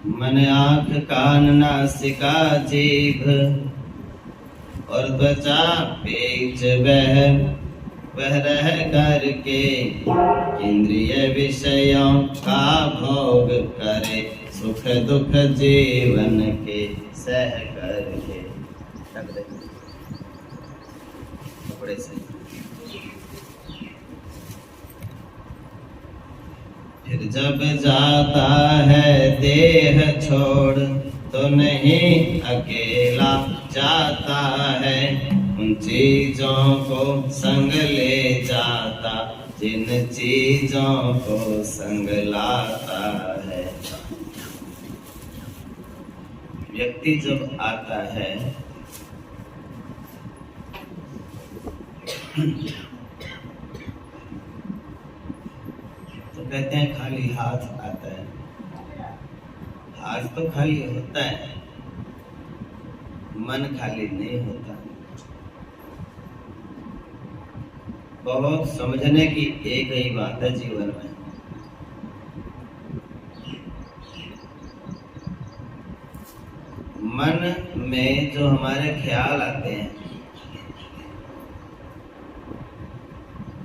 मन आँख कान नासिका जीभ और त्वचा पेच वह रह करके इंद्रिय विषयों का भोग करे, सुख दुख जीवन के सह करके। कपड़े से फिर जब जाता है देह छोड़ तो नहीं अकेला जाता है, उन चीजों को संग ले जाता जिन चीजों को संग लाता है। व्यक्ति जब आता है तो कहते हैं खाली हाथ आता है। हाथ तो खाली होता है, मन खाली नहीं होता। बहुत समझने की एक ही बात है जीवन में, मन में जो हमारे ख्याल आते हैं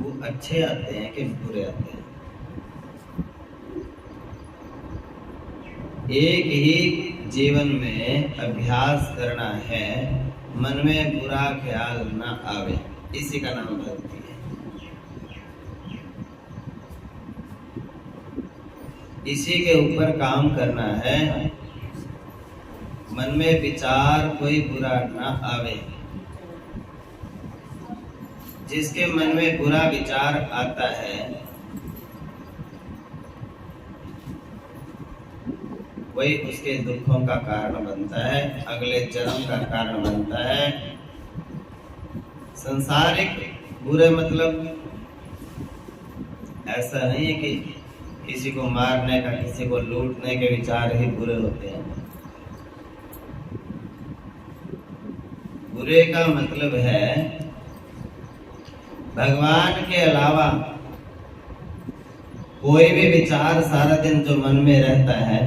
वो अच्छे आते हैं कि बुरे आते हैं। एक ही जीवन में अभ्यास करना है, मन में बुरा ख्याल ना आवे, इसी का नाम भक्ति है। इसी के ऊपर काम करना है, मन में विचार कोई बुरा ना आवे। जिसके मन में बुरा विचार आता है वही उसके दुखों का कारण बनता है, अगले जन्म का कारण बनता है। संसारिक बुरे मतलब ऐसा नहीं है कि किसी को मारने का, किसी को लूटने के विचार ही बुरे होते हैं। बुरे का मतलब है भगवान के अलावा कोई भी विचार सारा दिन जो मन में रहता है,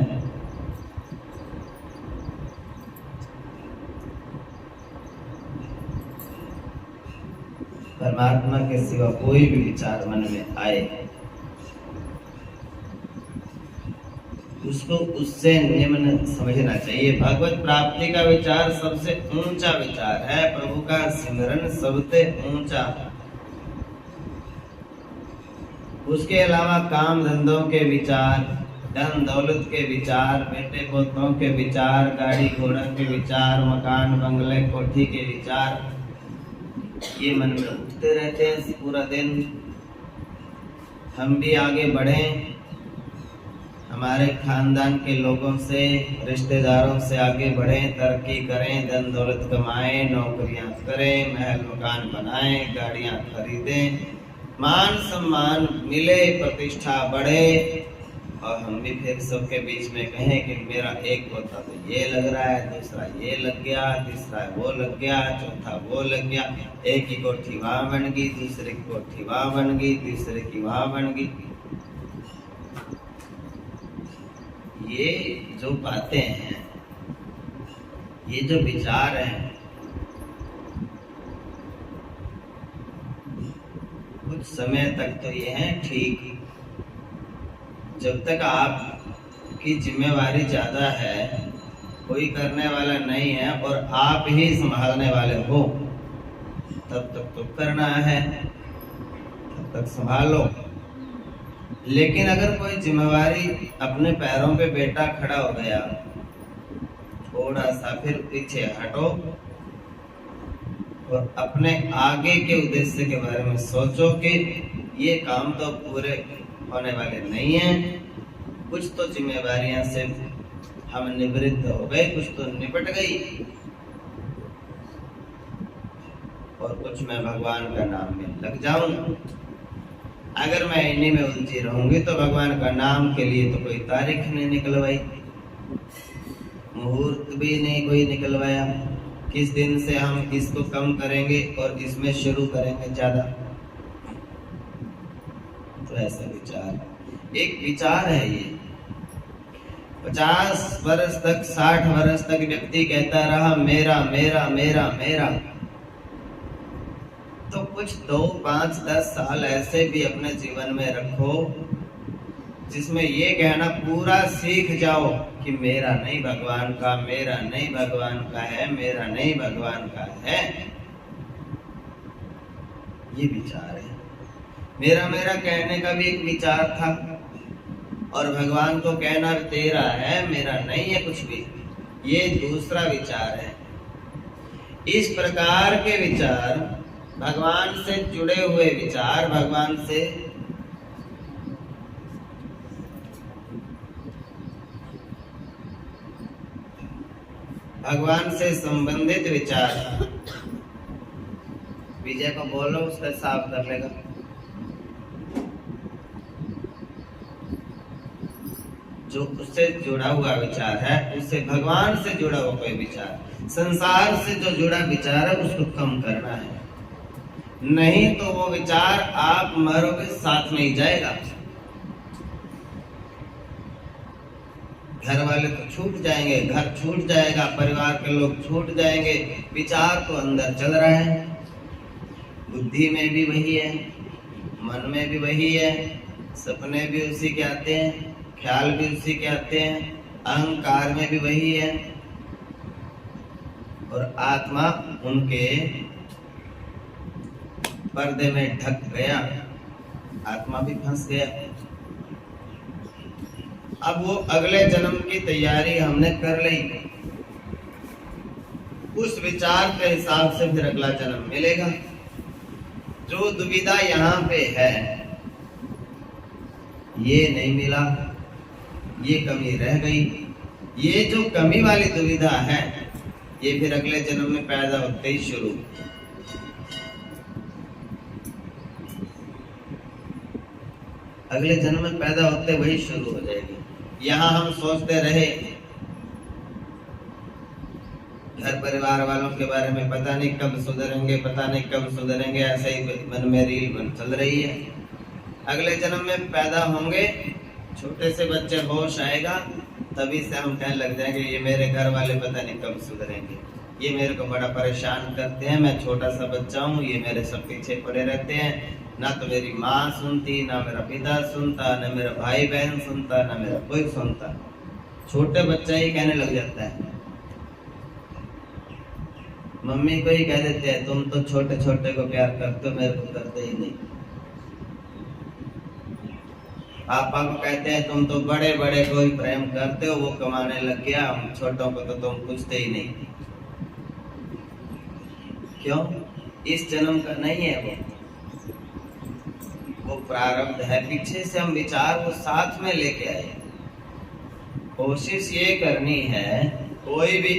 परमात्मा के सिवा कोई भी विचार मन में आए उसको उससे निम्न समझना चाहिए। भगवत प्राप्ति का विचार सबसे ऊंचा विचार है, प्रभु का सिमरन सबसे ऊंचा। उसके अलावा काम धंधों के विचार, धन दौलत के विचार, बेटे पोतों के विचार, गाड़ी घोड़ा के विचार, मकान बंगले कोठी के विचार, ये मन में उठते रहते हैं पूरा दिन। हम भी आगे बढ़ें, हमारे खानदान के लोगों से, रिश्तेदारों से आगे बढ़ें, तरक्की करें, धन दौलत कमाएं, नौकरियां करें, महल मकान बनाएं, गाड़ियां खरीदें, मान सम्मान मिले, प्रतिष्ठा बढ़े, और हम भी फिर सबके बीच में कहें कि मेरा एक पोता तो ये लग रहा है, दूसरा ये लग गया, तीसरा वो लग गया, चौथा वो लग गया। एक की कोठी वहां बन गई, दूसरे की कोठी वहां बन गई, तीसरे की वहां बन गई। ये जो बातें हैं, ये जो विचार हैं, कुछ समय तक तो ये हैं ठीक। जब तक आपकी जिम्मेवारी ज्यादा है, कोई करने वाला नहीं है और आप ही संभालने वाले हो, तब तक तो करना है, तब तक संभालो। लेकिन अगर कोई जिम्मेवारी अपने पैरों पे बेटा खड़ा हो गया, थोड़ा सा फिर पीछे हटो और अपने आगे के उद्देश्य के बारे में सोचो कि ये काम तो पूरे होने वाले नहीं हैं। कुछ तो जिम्मेवारियां से हम निवृत्त हो गए, कुछ तो निपट गई, और कुछ मैं भगवान का नाम में लग जाऊं। अगर मैं इन्हीं में उलझी रहूंगी तो भगवान का नाम के लिए तो कोई तारीख नहीं निकलवाई, मुहूर्त भी नहीं कोई निकलवाया, किस दिन से हम किसको कम करेंगे और इसमें शुरू करेंगे ज्यादा। तो ऐसा विचार, एक विचार है ये। 50 वर्ष तक 60 वर्ष तक व्यक्ति कहता रहा मेरा मेरा मेरा मेरा, तो कुछ 2, 5, 10 साल ऐसे भी अपने जीवन में रखो जिसमें ये कहना पूरा सीख जाओ कि मेरा नहीं भगवान का, मेरा नहीं भगवान का है, मेरा नहीं भगवान का है। ये विचार है। मेरा मेरा कहने का भी एक विचार था, और भगवान को कहना तेरा है, मेरा नहीं है कुछ भी, ये दूसरा विचार है। इस प्रकार के विचार, भगवान से जुड़े हुए विचार, भगवान से संबंधित विचार, विजय को बोलो उसका साफ कर लेगा। जो उससे जुड़ा हुआ विचार है, उससे भगवान से जुड़ा हुआ कोई विचार, संसार से जो जुड़ा विचार है उसको कम करना है, नहीं तो वो विचार आप मरोगे साथ में ही जाएगा। घर वाले तो छूट जाएंगे, घर छूट जाएगा, परिवार के लोग छूट जाएंगे, विचार तो अंदर चल रहा है, बुद्धि में भी वही है, मन में भी वही है, सपने भी उसी के आते हैं, ख्याल भी उसी के आते हैं, अहंकार में भी वही है, और आत्मा उनके पर्दे में ढक गया, आत्मा भी फंस गया। अब वो अगले जन्म की तैयारी हमने कर ली, उस विचार के हिसाब से फिर अगला जन्म मिलेगा। जो दुविधा यहाँ पे है, ये नहीं मिला, ये कमी रह गई, ये जो कमी वाली दुविधा है, ये फिर अगले जन्म में पैदा होते ही शुरू। अगले जन्म में पैदा होते वही शुरू हो जाएगी। यहाँ हम सोचते रहे घर परिवार वालों के बारे में, पता नहीं कब सुधरेंगे, पता नहीं कब सुधरेंगे, ऐसे ही मन में रील बन चल रही है। अगले जन्म में पैदा होंगे, छोटे से बच्चे, होश आएगा, तभी से हम कहने लग जाएंगे ये मेरे घर वाले पता नहीं कब सुधरेंगे, ये मेरे को बड़ा परेशान करते हैं, मैं छोटा सा बच्चा हूँ, ये मेरे सब पीछे पड़े रहते हैं, ना तो मेरी माँ सुनती, ना मेरा पिता सुनता, ना मेरा भाई बहन सुनता, ना मेरा कोई सुनता। छोटे बच्चा ही कहने लग जाता है, मम्मी को ही कह देते हैं तुम तो छोटे छोटे को प्यार करते हो, मेरे को करते ही नहीं। पापा को कहते हैं तुम तो बड़े बड़े को ही प्रेम करते हो, वो कमाने लग गया, हम छोटों को तो तुम पूछते ही नहीं। क्यों? इस जन्म का नहीं है वो प्रारब्ध है, पीछे से हम विचार वो साथ में लेके आए। कोशिश ये करनी है, कोई भी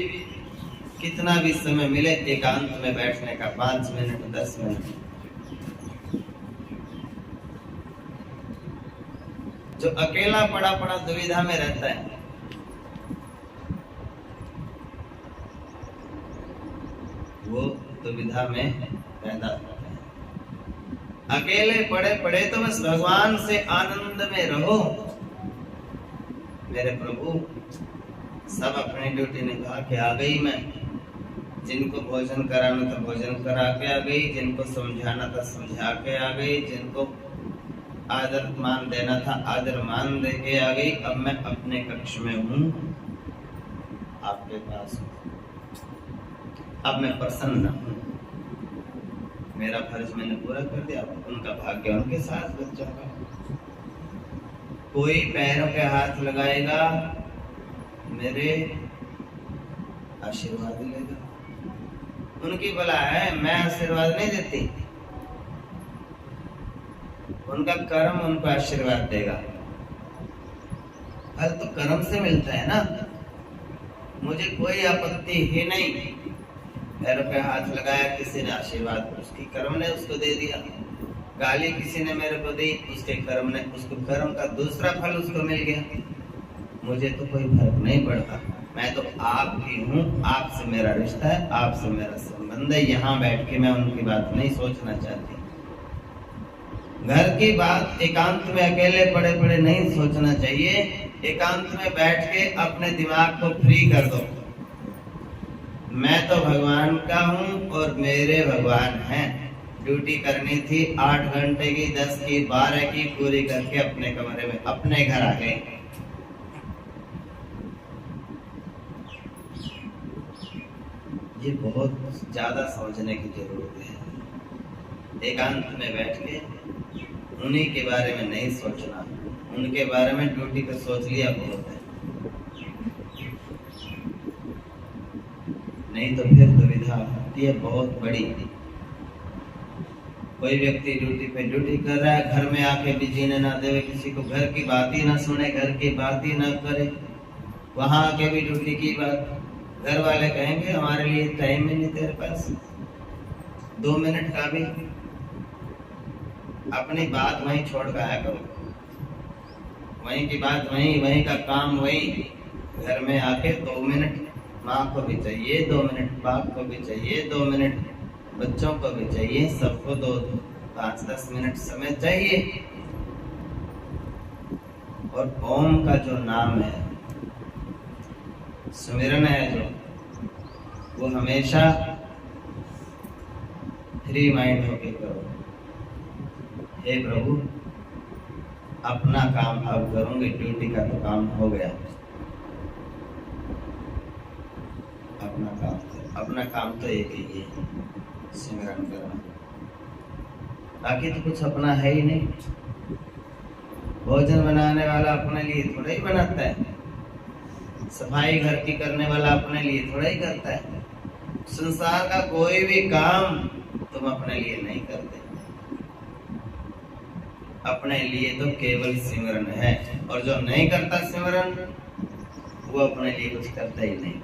कितना भी समय मिले एकांत में बैठने का, 5 मिनट 10 मिनट, जो अकेला पड़ा पड़ा दुविधा में रहता है, वो दुविधा में पैदा होता है। अकेले पड़े पड़े तो बस भगवान से आनंद में रहो। मेरे प्रभु सब अपनी ड्यूटी निभा के आ गई, मैं जिनको भोजन कराना था भोजन करा के आ गई, जिनको समझाना था समझा के आ गई, जिनको आदर मान देना था आदर मान दे के आ गई। अब मैं अपने कक्ष में हूँ, आपके पास हूँ, अब मैं प्रसन्न हूँ, मेरा फर्ज मैंने पूरा कर दिया, उनका भाग्य उनके साथ बच्चों का। कोई पैरों पे हाथ लगाएगा मेरे आशीर्वाद लेगा, उनकी भला है, मैं आशीर्वाद नहीं देती, उनका कर्म उनको आशीर्वाद देगा। फल तो कर्म से मिलता है ना, मुझे कोई आपत्ति ही नहीं। पैरों पे हाथ लगाया किसी ने, आशीर्वाद उसकी कर्म ने उसको दे दिया। गाली किसी ने मेरे को दी, उसके कर्म ने, उसको कर्म का दूसरा फल उसको मिल गया। मुझे तो कोई फर्क नहीं पड़ता, मैं तो आप ही हूँ, आपसे मेरा रिश्ता है, आपसे मेरा संबंध है। यहाँ बैठ के मैं उनकी बात नहीं सोचना चाहती, घर की बात एकांत में अकेले पड़े पड़े नहीं सोचना चाहिए। एकांत में बैठ के अपने दिमाग को फ्री कर दो। मैं तो भगवान का हूं और मेरे भगवान हैं। ड्यूटी करनी थी 8 घंटे की, 10 की, 12 की, पूरी करके अपने कमरे में अपने घर आ गए। ये बहुत ज्यादा समझने की जरूरत है। एकांत में बैठ के उन्हीं के बारे में नहीं सोचना। उनके बारे में ड्यूटी पे सोच लिया बहुत है, नहीं तो फिर दुविधा होती है बहुत बड़ी। कोई व्यक्ति ड्यूटी पे ड्यूटी कर रहा है, घर में आके भी जीने ना देवे किसी को, घर की बात ही ना सुने, घर की बात ही ना करे, वहां आके भी ड्यूटी की बात। घर वाले कहेंगे हमारे लिए टाइम ही नहीं तेरे पास 2 मिनट का भी। अपनी बात वहीं छोड़ के आया करो, वहीं की बात वहीं, वहीं का काम वहीं। घर में आके 2 मिनट माँ को भी चाहिए, 2 मिनट बाप को भी चाहिए, 2 मिनट बच्चों को भी चाहिए, सबको 5-10 मिनट समय चाहिए। और ओम का जो नाम है, सुमिरन है जो, वो हमेशा फ्री माइंड होके करो। हे प्रभु, अपना काम अब करूंगी, ड्यूटी का तो काम हो गया। अपना काम तो एक ही है, सिमरन करना। बाकी तो कुछ अपना है ही नहीं। भोजन बनाने वाला अपने लिए थोड़ा ही बनाता है, सफाई घर की करने वाला अपने लिए थोड़ा ही करता है। संसार का कोई भी काम तुम अपने लिए नहीं करते। अपने लिए तो केवल सिमरन है, और जो नहीं करता सिमरन वो अपने लिए कुछ करता ही नहीं।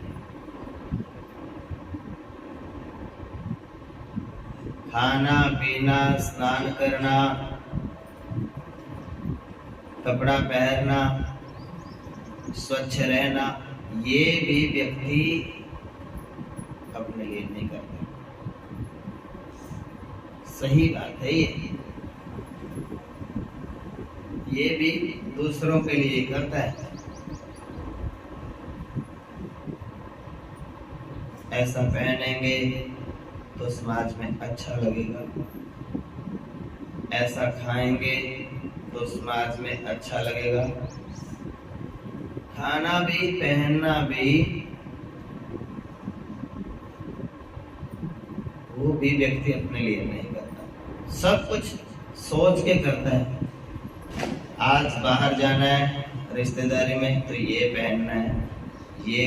खाना पीना, स्नान करना, कपड़ा पहनना, स्वच्छ रहना, ये भी व्यक्ति अपने लिए नहीं करता। सही बात है ये भी दूसरों के लिए करता है। ऐसा पहनेंगे तो समाज में अच्छा लगेगा, ऐसा खाएंगे तो समाज में अच्छा लगेगा। खाना भी पहनना भी वो भी व्यक्ति अपने लिए नहीं करता, सब कुछ सोच के करता है। आज बाहर जाना है रिश्तेदारी में तो ये पहनना है, ये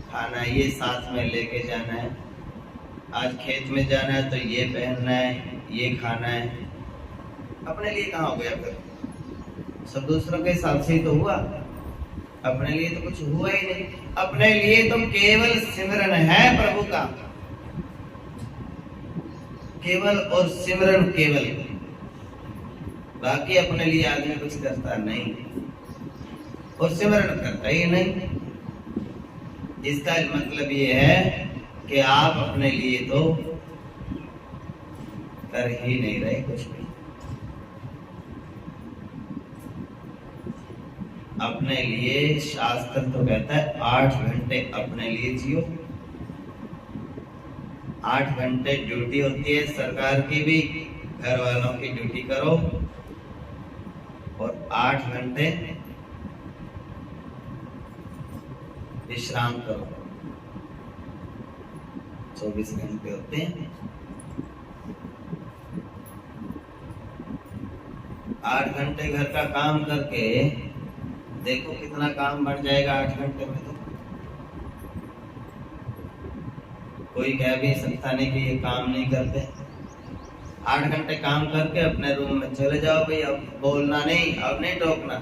खाना, ये साथ में लेके जाना है। आज खेत में जाना है तो ये पहनना है, ये खाना है। अपने लिए कहाँ हो गया फिर? सब दूसरों के हिसाब से ही तो हुआ, अपने लिए तो कुछ हुआ ही नहीं। अपने लिए तो केवल सिमरन है प्रभु का, केवल और सिमरन केवल। बाकी अपने लिए आदमी कुछ करता नहीं और सिमरन करता ही नहीं। इसका मतलब ये है कि आप अपने लिए तो कर ही नहीं रहे कुछ भी। अपने लिए शास्त्र तो कहता है 8 घंटे अपने लिए जियो। 8 घंटे ड्यूटी होती है सरकार की भी, घर वालों की ड्यूटी करो, और 8 घंटे विश्राम करो। 24 घंटे होते हैं। 8 घंटे घर का काम करके देखो कितना काम बढ़ जाएगा 8 घंटे में। तो कोई कह भी सकता नहीं कि ये काम नहीं करते। 8 घंटे काम करके अपने रूम में चले जाओ भाई, अब बोलना नहीं, अब नहीं टोकना,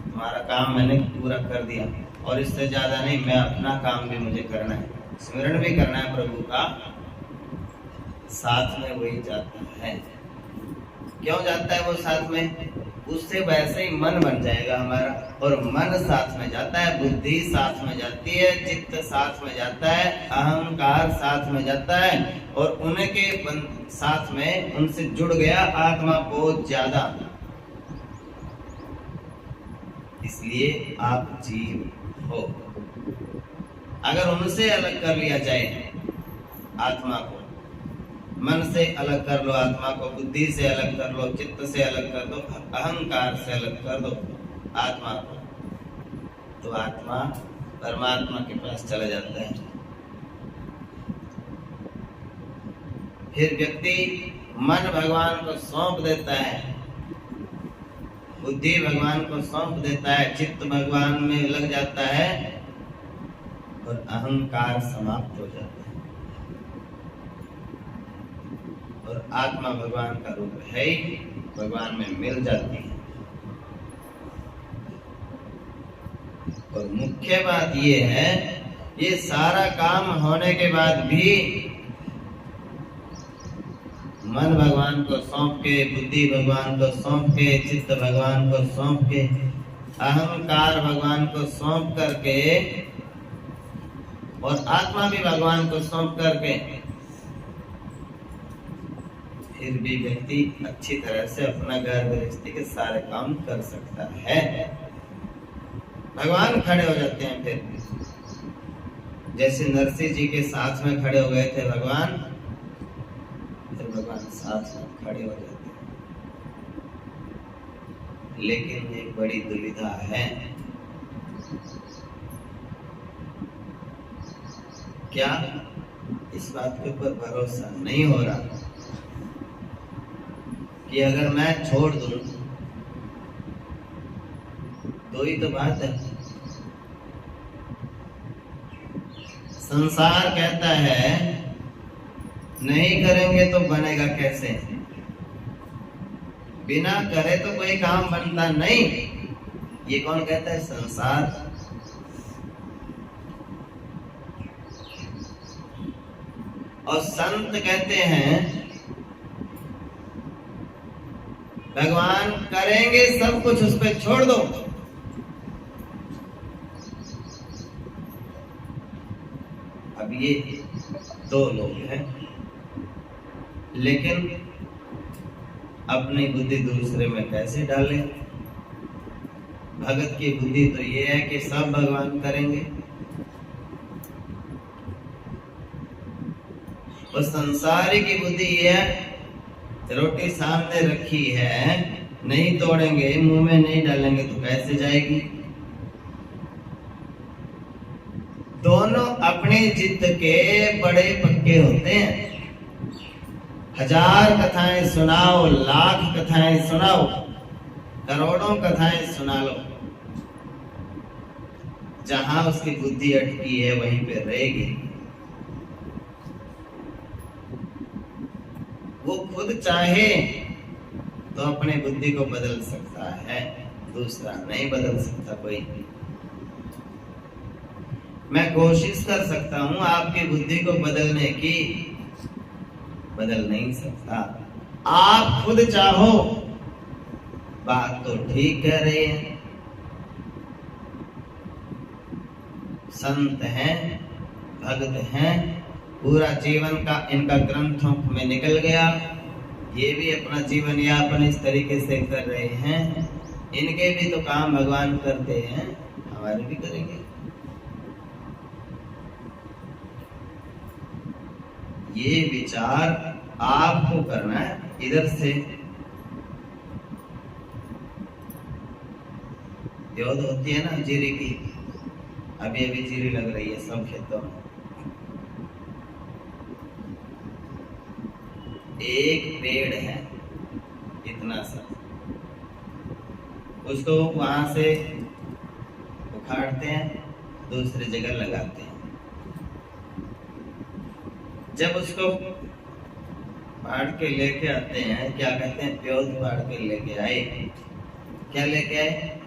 तुम्हारा काम मैंने पूरा कर दिया, और इससे ज्यादा नहीं, मैं अपना काम भी मुझे करना है, स्मरण भी करना है प्रभु का। साथ में वही जाता है। क्यों जाता है वो साथ में? उससे वैसे ही मन बन जाएगा हमारा। और मन साथ में जाता है, बुद्धि साथ में जाती है, चित्त साथ में जाता है, अहंकार साथ में जाता है, और उनके साथ में उनसे जुड़ गया आत्मा बहुत ज्यादा। इसलिए आप जीव हो। अगर उनसे अलग कर लिया जाए आत्मा को, मन से अलग कर लो आत्मा को, बुद्धि से अलग कर लो, चित्त से अलग कर दो, अहंकार से अलग कर दो आत्मा को, तो आत्मा परमात्मा के पास चला जाता है। फिर व्यक्ति मन भगवान को सौंप देता है, बुद्धि भगवान को सौंप देता है, चित्त भगवान में लग जाता है और अहंकार समाप्त हो जाता है। और आत्मा भगवान का रूप है ही, भगवान में मिल जाती है। और मुख्य बात ये है, ये सारा काम होने के बाद भी मन भगवान को सौंप के, बुद्धि भगवान को सौंप के, चित्त भगवान को सौंप के, अहंकार भगवान को सौंप करके, और आत्मा भी भगवान को सौंप करके, फिर भी व्यक्ति अच्छी तरह से अपना घर गृहस्थी के सारे काम कर सकता है। भगवान खड़े हो जाते हैं। फिर जैसे नरसिंह जी के साथ में खड़े हो गए थे भगवान, फिर भगवान साथ में खड़े हो जाते हैं। लेकिन एक बड़ी दुविधा है, क्या इस बात के ऊपर भरोसा नहीं हो रहा कि अगर मैं छोड़ दूं तो ही तो बात है। संसार कहता है नहीं करेंगे तो बनेगा कैसे, बिना करे तो कोई काम बनता नहीं। ये कौन कहता है? संसार। और संत कहते हैं भगवान करेंगे सब कुछ, उस पर छोड़ दो। अब ये दो लोग हैं, लेकिन अपनी बुद्धि दूसरे में कैसे डालें? भगत की बुद्धि तो ये है कि सब भगवान करेंगे, और संसारी की बुद्धि ये है, रोटी सामने रखी है, नहीं तोड़ेंगे, मुंह में नहीं डालेंगे तो कैसे जाएगी? दोनों अपनी जिद के बड़े पक्के होते हैं। 1000 कथाएं सुनाओ, लाख कथाएं सुनाओ, करोड़ों कथाएं सुना लो, जहां उसकी बुद्धि अटकी है वहीं पे रहेगी। वो खुद चाहे तो अपने बुद्धि को बदल सकता है, दूसरा नहीं बदल सकता कोई। मैं कोशिश कर सकता हूं आपकी बुद्धि को बदलने की, बदल नहीं सकता। आप खुद चाहो, बात तो ठीक कह रहे हैं। संत हैं, भक्त हैं, पूरा जीवन का इनका ग्रंथों में निकल गया, ये भी अपना जीवन यापन इस तरीके से कर रहे हैं। इनके भी तो काम भगवान करते हैं, हमारे भी करेंगे। ये विचार आपको करना है। इधर से द्योत होती है ना जीरी की, अभी अभी जीरी लग रही है सब खेतों में। एक पेड़ है इतना सा, उसको वहां से उखाड़ते हैं, दूसरी जगह लगाते हैं। जब उसको फाड़ के लेके आते हैं, क्या कहते हैं? प्योज फाड़ के लेके आए। क्या लेके आए?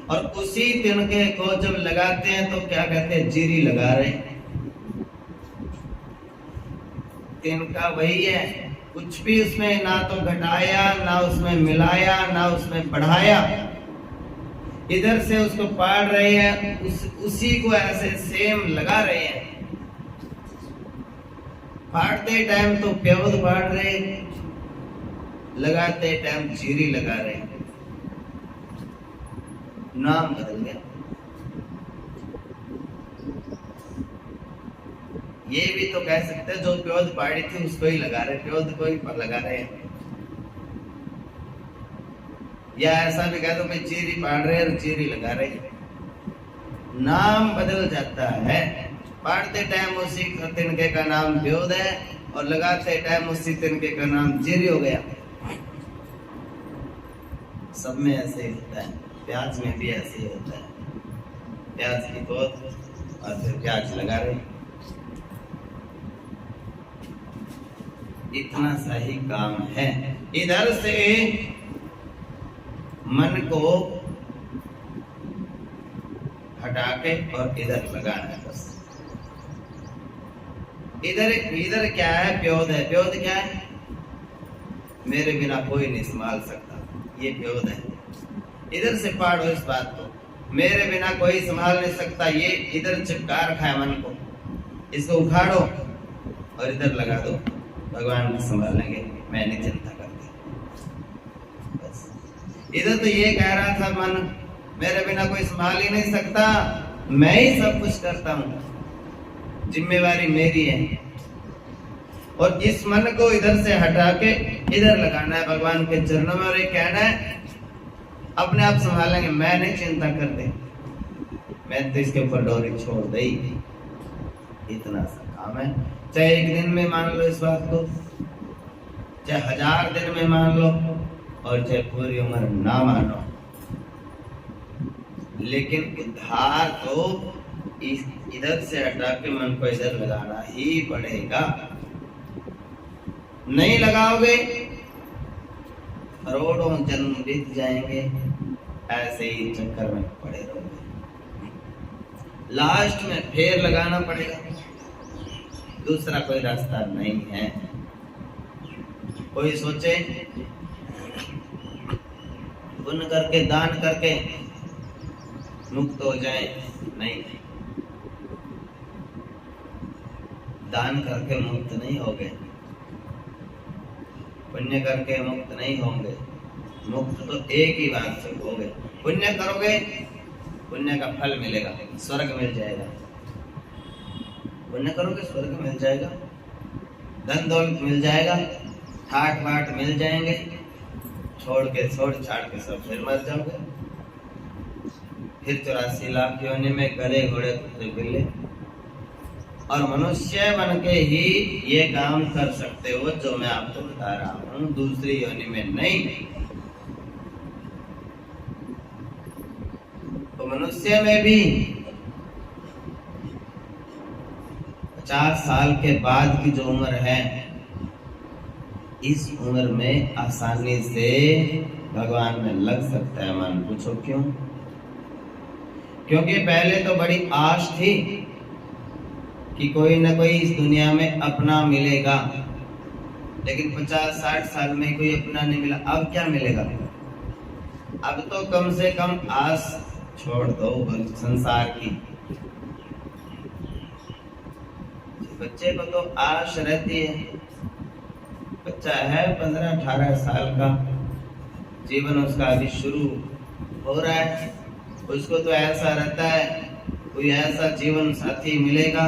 और उसी तिनके को जब लगाते हैं तो क्या कहते हैं? जीरी लगा रहे हैं। तिनका वही है, कुछ भी उसमें ना तो घटाया, ना उसमें मिलाया, ना उसमें बढ़ाया। इधर से उसको पाड़ रहे हैं, उसी को ऐसे सेम लगा रहे हैं। पाड़ते टाइम तो प्योद पाड़ रहे, लगाते टाइम चीरी लगा रहे। नाम बदल गया। ये भी तो कह सकते हैं जो प्योद पाड़ी थी उसको ही लगा रहे, प्योद को ही पर लगा रहे हैं। या ऐसा भी कह दो मैं चीरी पाड़ रहे और चीरी लगा रहे। नाम बदल जाता है। पाड़ते टाइम उसी तिनके का नाम प्योद है और लगाते टाइम उसी तिनके का नाम चीरी हो गया। सब में ऐसे ही होता है, प्याज में भी ऐसे ही होता है। प्याज की पोत और फिर प्याज लगा रहे। इतना सा ही काम है। इधर से मन को हटा के और इधर लगाना है बस। इधर क्या है? प्योद है। प्योद क्या है? मेरे बिना कोई नहीं संभाल सकता, ये प्योद है। इधर से पाड़ो इस बात को, मेरे बिना कोई संभाल नहीं सकता, ये इधर चिपका रखा है मन को। इसको उखाड़ो और इधर लगा दो, भगवान संभालेंगे, मैं नहीं चिंता करती। बस इधर तो ये कह रहा था मन, मेरे बिना कोई संभाल ही नहीं सकता, मैं ही सब कुछ करता हूँ, जिम्मेवारी मेरी है। और इस मन को इधर से हटा के इधर लगाना है भगवान के चरणों में, और ये कहना है अपने आप संभालेंगे, मैं नहीं चिंता करते, मैं तो इसके ऊपर डोरी छोड़ दी। इतना सा काम है। चाहे एक दिन में मान लो इस बात को, चाहे 1000 दिन में मान लो, और चाहे पूरी उम्र ना मानो, लेकिन उद्धार तो इधर से हटा के मन को इधर लगाना ही पड़ेगा। नहीं लगाओगे करोड़ों जन्म बीत जाएंगे, ऐसे ही चक्कर में पड़े रहोगे। लास्ट में फिर लगाना पड़ेगा, दूसरा कोई रास्ता नहीं है। कोई सोचे पुण्य करके दान करके मुक्त हो जाए, नहीं, दान करके मुक्त नहीं होगे, पुण्य करके मुक्त नहीं होंगे। मुक्त तो एक ही बात से होगे, पुण्य करोगे, पुण्य का फल मिलेगा, स्वर्ग मिल जाएगा। पुण्य करोगे स्वर्ग मिल जाएगा, धन दौलत मिल जाएगा, ठाट बाट मिल जाएंगे, छोड़ छाड़ के सब फिर मर जाओगे। फिर 84 लाख योनि में गधे घोड़े कुत्ते बिल्ली और मनुष्य बन के ही ये काम कर सकते हो जो मैं आपको बता रहा हूँ, दूसरी योनि में नहीं। तो मनुष्य में भी 50 साल के बाद की जो उम्र है, इस उम्र में आसानी से भगवान में लग सकता है मन। पूछो क्यों? क्योंकि पहले तो बड़ी आश थी कि कोई ना कोई इस दुनिया में अपना मिलेगा, लेकिन 50-60 साल में कोई अपना नहीं मिला। अब क्या मिलेगा? अब तो कम से कम आस छोड़ दो संसार की। बच्चे को तो आश रहती है, बच्चा है 15-18 साल का, जीवन उसका अभी शुरू हो रहा है, उसको तो ऐसा रहता है कोई ऐसा जीवन साथी मिलेगा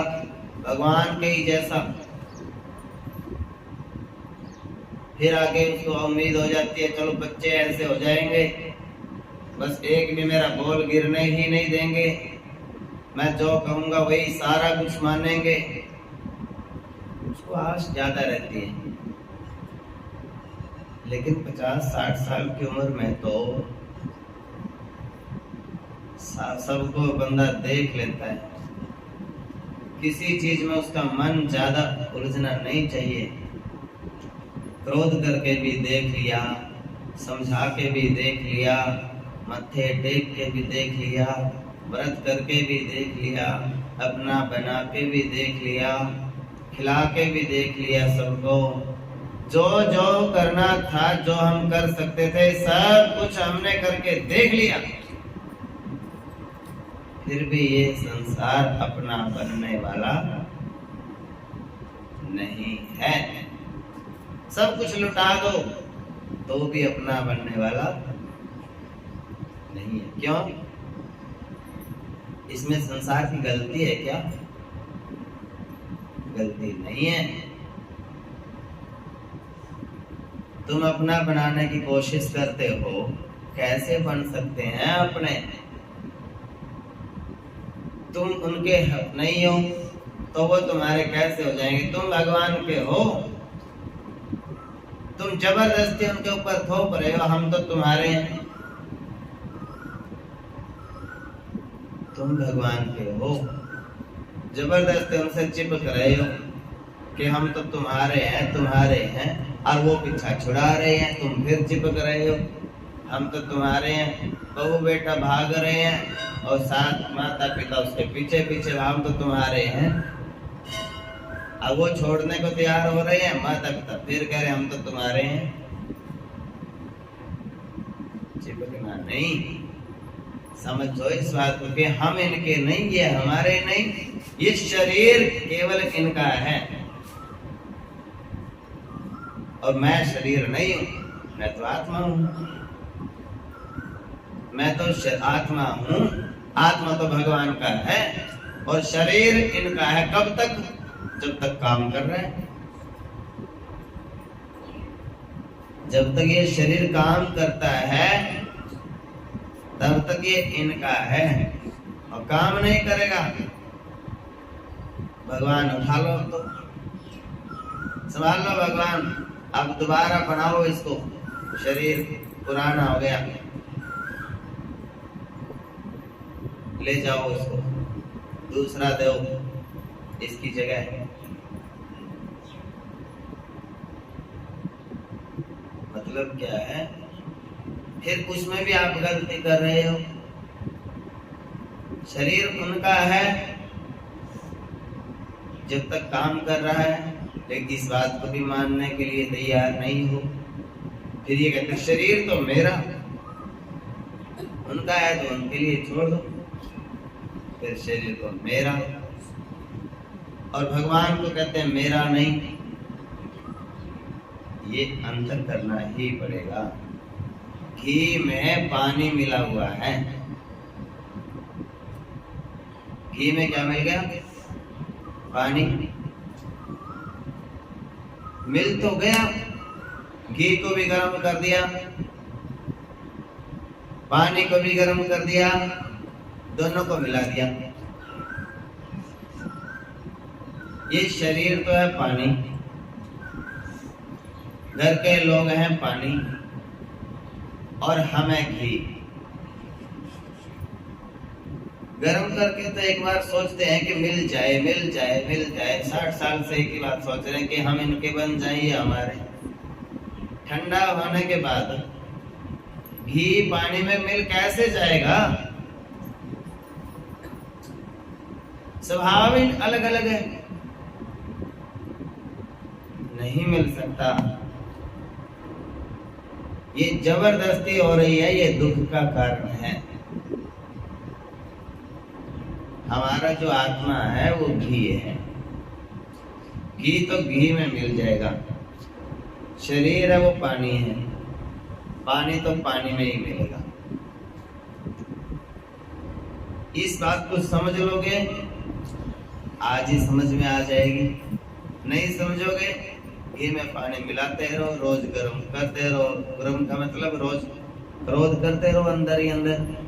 भगवान के ही जैसा। फिर आगे उसको उम्मीद हो जाती है चलो बच्चे ऐसे हो जाएंगे, बस एक भी मेरा बोल गिरने ही नहीं देंगे, मैं जो कहूंगा वही सारा कुछ मानेंगे। उसको आश ज्यादा रहती है। लेकिन 50-60 साल की उम्र में तो सबको बंदा देख लेता है, किसी चीज में उसका मन ज्यादा उलझना नहीं चाहिए। क्रोध करके भी देख लिया, समझा के भी देख लिया, मत्थे टेक के भी देख लिया, व्रत करके भी देख लिया, अपना बना के भी देख लिया, खिला के भी देख लिया सबको, जो जो करना था, जो हम कर सकते थे, सब कुछ हमने करके देख लिया, फिर भी ये संसार अपना बनने वाला नहीं है। सब कुछ लुटा दो तो भी अपना बनने वाला नहीं है। क्यों? इसमें संसार की गलती है क्या? गलती नहीं है। तुम अपना बनाने की कोशिश करते हो, कैसे बन सकते हैं अपने? तुम उनके नहीं हो तो वो तुम्हारे कैसे हो जाएंगे? तुम भगवान के हो, तुम जबरदस्ती उनके ऊपर थोप रहे हो, हम तो तुम्हारे हैं। तुम भगवान के हो, जबरदस्ती उनसे चिपक रहे हो कि हम तो तुम्हारे हैं, और वो पीछा छुड़ा रहे हैं, तुम फिर चिपक रहे हो, हम तो तुम्हारे हैं। बहू बेटा भाग रहे हैं और साथ माता पिता उसके पीछे पीछे, हम तो तुम्हारे हैं। अब वो छोड़ने को तैयार हो रहे हैं, माता पिता फिर कह रहे हैं हम तो तुम्हारे हैं। चिपकना नहीं, समझो इस बात को कि हम इनके नहीं, ये हमारे नहीं, ये शरीर केवल इनका है और मैं शरीर नहीं हूं, मैं तो आत्मा हूं। मैं तो आत्मा हूं, आत्मा तो भगवान का है और शरीर इनका है। कब तक? जब तक काम कर रहे हैं। जब तक ये शरीर काम करता है तब तक ये इनका है, और काम नहीं करेगा भगवान उठा लो, तो संभाल लो भगवान, अब दोबारा बनाओ इसको, शरीर पुराना हो गया, ले जाओ इसको, दूसरा दो इसकी जगह। मतलब क्या है? फिर उसमें भी आप गलती कर रहे हो। शरीर उनका है जब तक काम कर रहा है, लेकिन इस बात को भी मानने के लिए तैयार नहीं हो। फिर ये कहते शरीर तो मेरा, उनका है तो उनके लिए छोड़ दो, फिर शरीर तो मेरा, और भगवान को कहते हैं मेरा नहीं। ये अंतर करना ही पड़ेगा। घी में पानी मिला हुआ है, घी में क्या मिल गया? पानी मिल तो गया, घी को भी गर्म कर दिया, पानी को भी गर्म कर दिया, दोनों को मिला दिया। ये शरीर तो है पानी, घर के लोग हैं पानी, और हमें घी। गर्म करके तो एक बार सोचते हैं कि मिल जाए मिल जाए मिल जाए, 60 साल से एक ही बात सोच रहे हैं कि हम इनके बन जाएं या हमारे। ठंडा होने के बाद घी पानी में मिल कैसे जाएगा? स्वभाव ही अलग अलग है, नहीं मिल सकता। ये जबरदस्ती हो रही है, ये दुख का कारण है। हमारा जो आत्मा है वो घी है, घी तो घी में मिल जाएगा। शरीर है वो पानी है, पानी तो पानी में ही मिलेगा। इस बात को समझ लोगे, आज ही समझ में आ जाएगी। नहीं समझोगे, घी में पानी मिलाते रहो, रोज गर्म करते रहो। गर्म का मतलब रोज क्रोध करते रहो अंदर ही अंदर।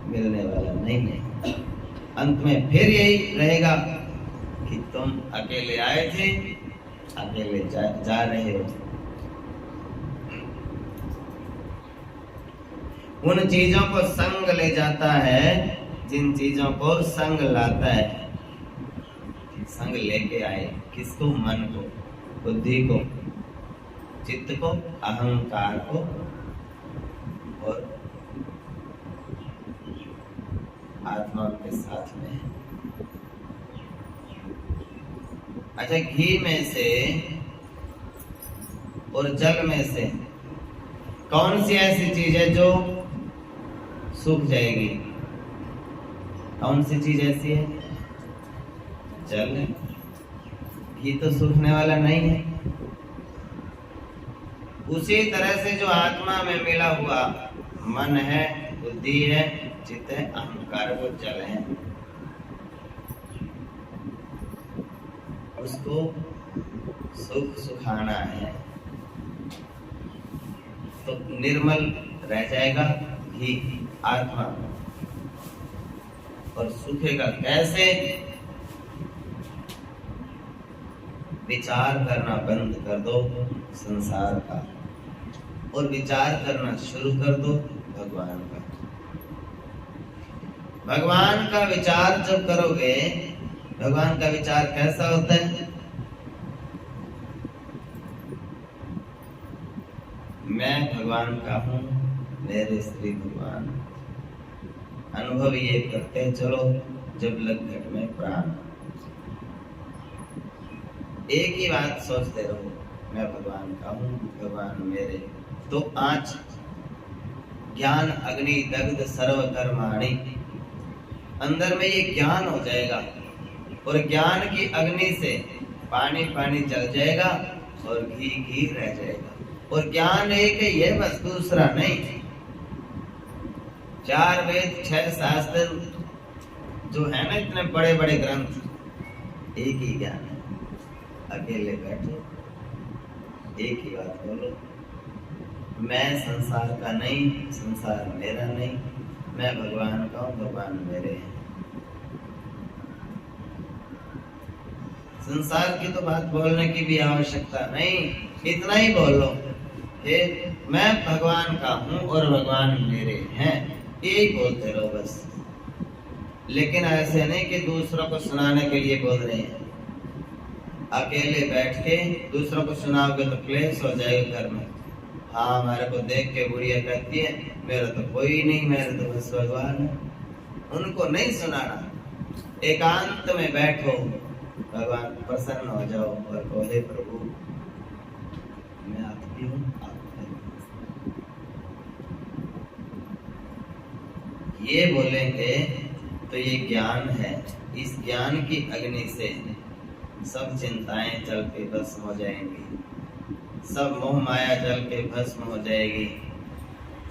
मिलने वाला नहीं है। अंत में फिर यही रहेगा कि तुम अकेले आए थे, अकेले जा रहे हो। उन चीजों को संग ले जाता है जिन चीजों को संग लाता है। संग लेके आए किसको? मन को, बुद्धि को, चित्त को, अहंकार को, और आत्मा के साथ में। अच्छा, घी में से और जल में से कौन सी ऐसी चीज है जो सूख जाएगी? कौन सी चीज ऐसी है? जल। घी तो सूखने वाला नहीं है। उसी तरह से जो आत्मा में मिला हुआ मन है, बुद्धि है, चित्त है, अहंकार, वो जल है। उसको सुखाना है तो निर्मल रह जाएगा घी आत्मा। और सूखेगा कैसे? विचार करना बंद कर दो संसार का और विचार करना शुरू कर दो भगवान का। भगवान का विचार जब करोगे, भगवान का विचार कैसा होता है? मैं भगवान का हूं, मेरे श्री भगवान। अनुभव ये करते चलो जब लग घट में प्राण। एक ही बात सोचते रहो, मैं भगवान का हूं, भगवान मेरे। तो आज ज्ञान अग्नि दग्ध सर्व कर्माणि, अंदर में ये ज्ञान हो जाएगा और ज्ञान की अग्नि से पानी पानी जल जाएगा और घी घी रह जाएगा। और ज्ञान एक है, ये बस, दूसरा नहीं। 4 वेद 6 शास्त्र जो है ना, इतने बड़े बड़े ग्रंथ, एक ही ज्ञान है। अकेले बैठो, एक ही बात बोलो, मैं संसार का नहीं, संसार मेरा नहीं, मैं भगवान का हूं, भगवान मेरे हैं। संसार की तो बात बोलने की भी आवश्यकता नहीं, इतना ही बोलो कि मैं भगवान का हूं और भगवान मेरे हैं। यही बोलते रहो बस। लेकिन ऐसे नहीं कि दूसरों को सुनाने के लिए बोल रहे हैं। अकेले बैठ के दूसरों को सुनाओगे तो क्लेश हो जाएगा घर में। हाँ, हमारे को देख के बुढ़िया कहती है मेरा तो कोई नहीं, मेरे तो बस भगवान है। उनको नहीं सुनाना। एकांत में बैठो, भगवान प्रसन्न हो जाओ और कहो हे प्रभु, मैं आपकी हूँ, ये बोलेंगे तो ये ज्ञान है। इस ज्ञान की अग्नि से सब चिंताएं जल के भस्म हो जाएंगी, सब मोह माया जल के भस्म हो जाएगी।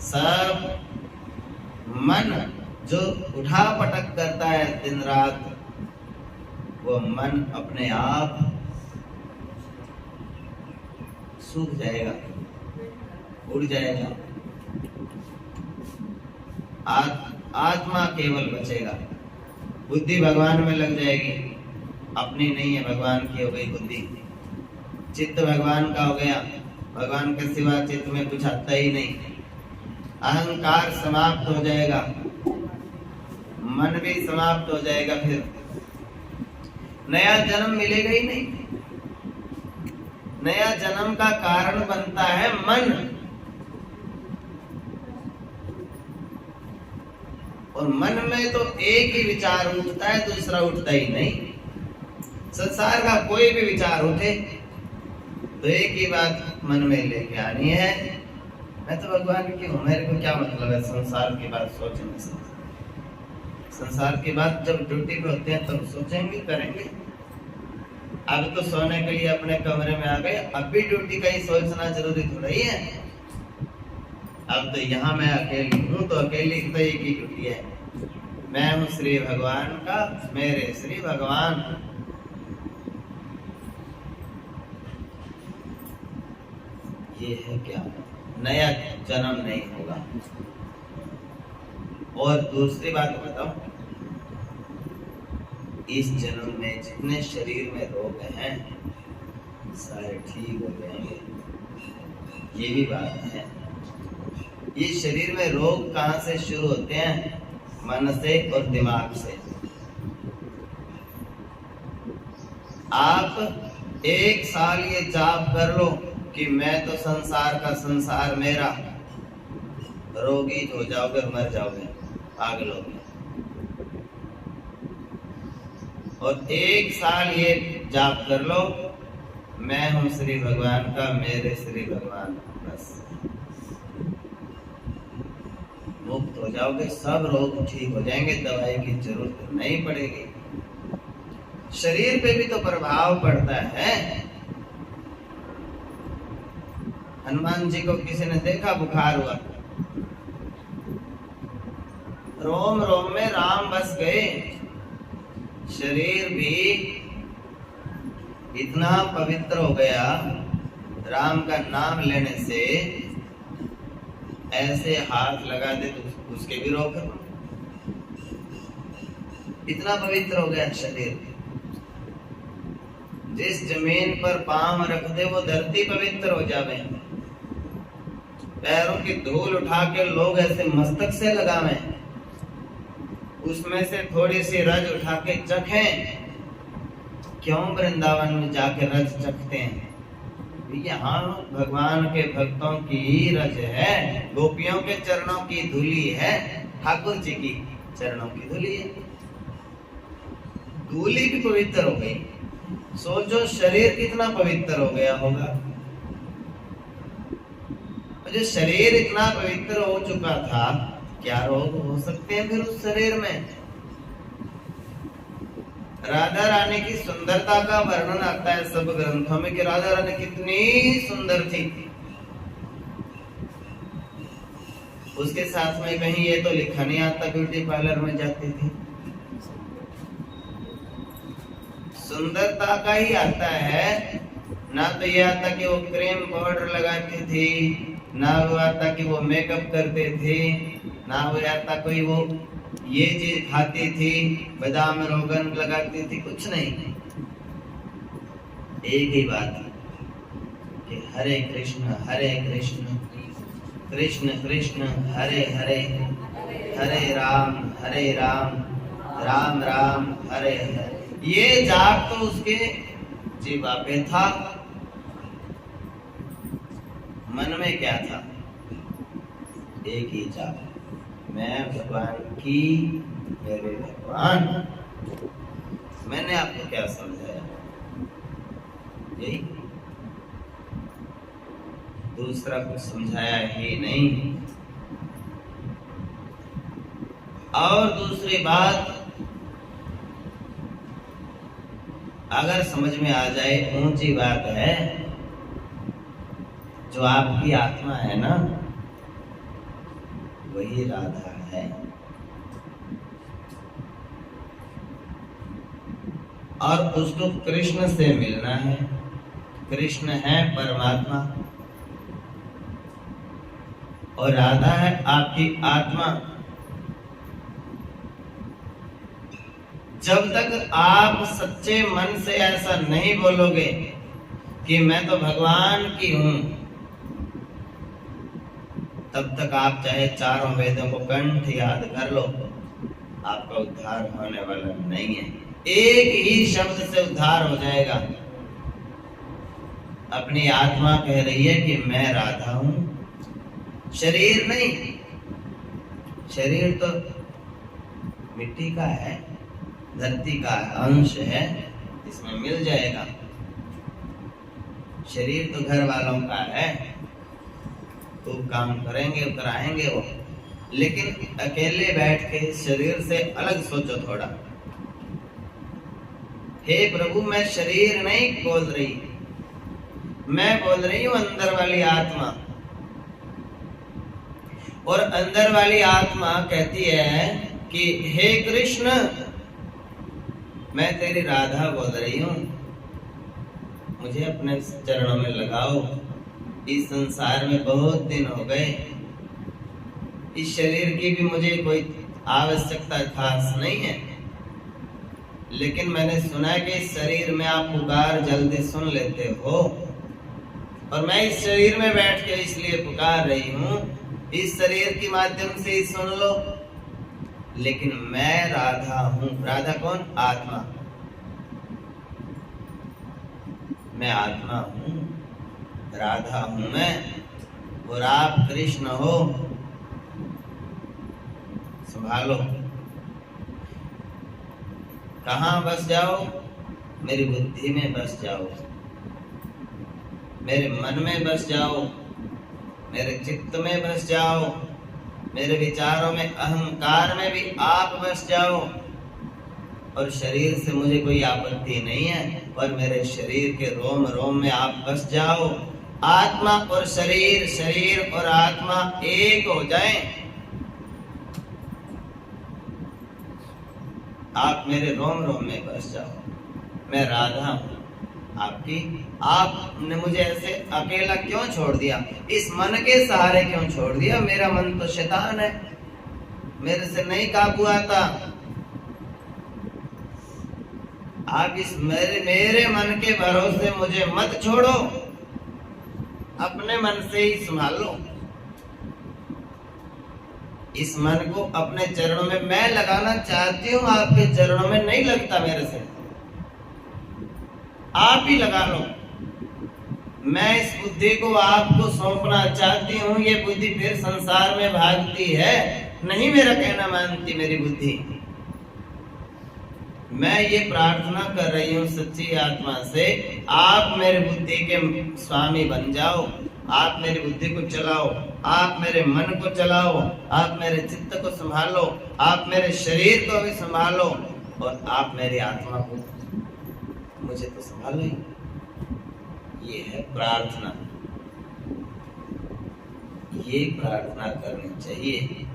सब मन जो उठा पटक करता है दिन रात, वो मन अपने आप सूख जाएगा, उड़ जाएगा। आत्मा केवल बचेगा। बुद्धि भगवान में लग जाएगी, अपनी नहीं है, भगवान की हो गई बुद्धि। चित्त भगवान का हो गया, भगवान के सिवा चित्त में कुछ आता ही नहीं। अहंकार समाप्त हो जाएगा, मन भी समाप्त हो जाएगा। फिर नया जन्म मिलेगा ही नहीं। नया जन्म का कारण बनता है मन, और मन में तो एक ही विचार उठता है, दूसरा उठता ही नहीं। संसार का कोई भी विचार उठे तो एक ही बात मन में लेके आनी है, मैं तो भगवान की हूं, मेरे को क्या मतलब है संसार की बात सोचने से। संसार की बात जब ड्यूटी पे होते हैं तब सोचेंगे, करेंगे। अब तो सोने के लिए अपने कमरे में आ गए, अब भी ड्यूटी का ही सोचना जरूरी थोड़ा ही है। अब तो यहाँ मैं अकेली हूँ, तो अकेली तो एक ही ड्यूटी है, मैं हूँ श्री भगवान का, मेरे श्री भगवान। ये है क्या? नया जन्म नहीं होगा। और दूसरी बात बताओ, इस जन्म में जितने शरीर में रोग हैं सारे ठीक हो जाएंगे, ये भी बात है। ये शरीर में रोग कहाँ से शुरू होते हैं? मन से और दिमाग से। आप 1 साल ये जाप कर लो कि मैं तो संसार का, संसार मेरा, रोगी हो जाओगे, मर जाओगे, पागल होगे। और 1 साल ये जाप कर लो, मैं हूं श्री भगवान का, मेरे श्री भगवान, बस मुक्त हो जाओगे, सब रोग ठीक हो जाएंगे, दवाई की जरूरत नहीं पड़ेगी। शरीर पे भी तो प्रभाव पड़ता है। हनुमान जी को किसी ने देखा बुखार हुआ, रोम रोम में राम बस गए। शरीर भी इतना पवित्र हो गया राम का नाम लेने से, ऐसे हाथ लगा दे तो उसके भी रोग, इतना पवित्र हो गया शरीर। जिस जमीन पर पांव रख दे वो धरती पवित्र हो जावे। पैरों की धूल उठा के लोग ऐसे मस्तक से लगावे, उसमें से थोड़ी सी रज उठा के चखें। क्यों वृंदावन में जाके रज चखते हैं? यहाँ भगवान के भक्तों की रज है, गोपियों के चरणों की धूली है, ठाकुर जी की चरणों की धूली है। धूली भी पवित्र हो गई, सोचो शरीर कितना पवित्र हो गया होगा। जो शरीर इतना पवित्र हो चुका था, क्या रोग हो सकते हैं फिर उस शरीर में? राधा रानी की सुंदरता का वर्णन आता है सब ग्रंथों में कि राधा रानी कितनी सुंदर थी। उसके साथ में कहीं ये तो लिखा नहीं आता ब्यूटी पार्लर में जाती थी। सुंदरता का ही आता है, ना तो ये आता कि वो क्रीम पाउडर लगाती थी, ना वो आता कि वो मेकअप करते थे, ना वो आता कोई वो ये चीज खाती थी, बादाम रोगन लगाती थी, कुछ नहीं। एक ही बात कि हरे कृष्ण कृष्ण कृष्ण हरे हरे, हरे राम राम राम हरे हरे। ये जाप तो उसके जीवा पे था। मन में क्या था? एक ही जाप, मैं भगवान की, मेरे भगवान। मैंने आपको क्या समझाया? यही, दूसरा कुछ समझाया ही नहीं। और दूसरी बात, अगर समझ में आ जाए, ऊंची बात है, जो आपकी आत्मा है ना, वही राधा है। और उसको कृष्ण से मिलना है। कृष्ण है परमात्मा और राधा है आपकी आत्मा। जब तक आप सच्चे मन से ऐसा नहीं बोलोगे कि मैं तो भगवान की हूं, तब तक आप चाहे चारों वेदों को कंठ याद कर लो, आपका उद्धार होने वाला नहीं है। एक ही शब्द से उद्धार हो जाएगा। अपनी आत्मा कह रही है कि मैं राधा हूं, शरीर नहीं। शरीर तो मिट्टी का है, धरती का अंश है, इसमें मिल जाएगा। शरीर तो घर वालों का है, तो काम करेंगे, कराएंगे वो। लेकिन अकेले बैठ के शरीर से अलग सोचो थोड़ा। हे प्रभु, मैं शरीर नहीं बोल रही, मैं बोल रही हूं अंदर वाली आत्मा। और अंदर वाली आत्मा कहती है कि हे कृष्ण, मैं तेरी राधा बोल रही हूं, मुझे अपने चरणों में लगाओ। इस संसार में बहुत दिन हो गए, इस शरीर की भी मुझे कोई आवश्यकता खास नहीं है, लेकिन मैंने सुना है कि इस शरीर में आप पुकार जल्दी सुन लेते हो, और मैं इस शरीर में बैठ के इसलिए पुकार रही हूं, इस शरीर के माध्यम से ही सुन लो। लेकिन मैं राधा हूं। राधा कौन? आत्मा। मैं आत्मा हूं, राधा हूं मैं, और आप कृष्ण हो। संभालो। कहाँ बस जाओ? मेरी बुद्धि में बस जाओ, मेरे मन में बस जाओ, मेरे चित्त में बस जाओ, मेरे विचारों में, अहंकार में भी आप बस जाओ। और शरीर से मुझे कोई आपत्ति नहीं है, पर मेरे शरीर के रोम रोम में आप बस जाओ। आत्मा और शरीर, शरीर और आत्मा एक हो जाएं। आप मेरे रोम रोम में बस जाओ। मैं राधा हूं आपकी। आपने मुझे ऐसे अकेला क्यों छोड़ दिया? इस मन के सहारे क्यों छोड़ दिया? मेरा मन तो शैतान है, मेरे से नहीं काबू आता। आप इस मेरे मन के भरोसे मुझे मत छोड़ो, अपने मन से ही संभालो। इस मन को अपने चरणों में मैं लगाना चाहती हूँ, आपके चरणों में नहीं लगता मेरे से, आप ही लगा लो। मैं इस बुद्धि को आपको सौंपना चाहती हूँ। ये बुद्धि फिर संसार में भागती है, नहीं मेरा कहना मानती मेरी बुद्धि। मैं ये प्रार्थना कर रही हूँ सच्ची आत्मा से, आप मेरे बुद्धि के स्वामी बन जाओ। आप मेरी बुद्धि को चलाओ, आप मेरे मन को चलाओ, आप मेरे चित्त को संभालो, आप मेरे शरीर को भी संभालो, और आप मेरी आत्मा को, मुझे तो संभालो ही। ये है प्रार्थना, ये प्रार्थना करनी चाहिए।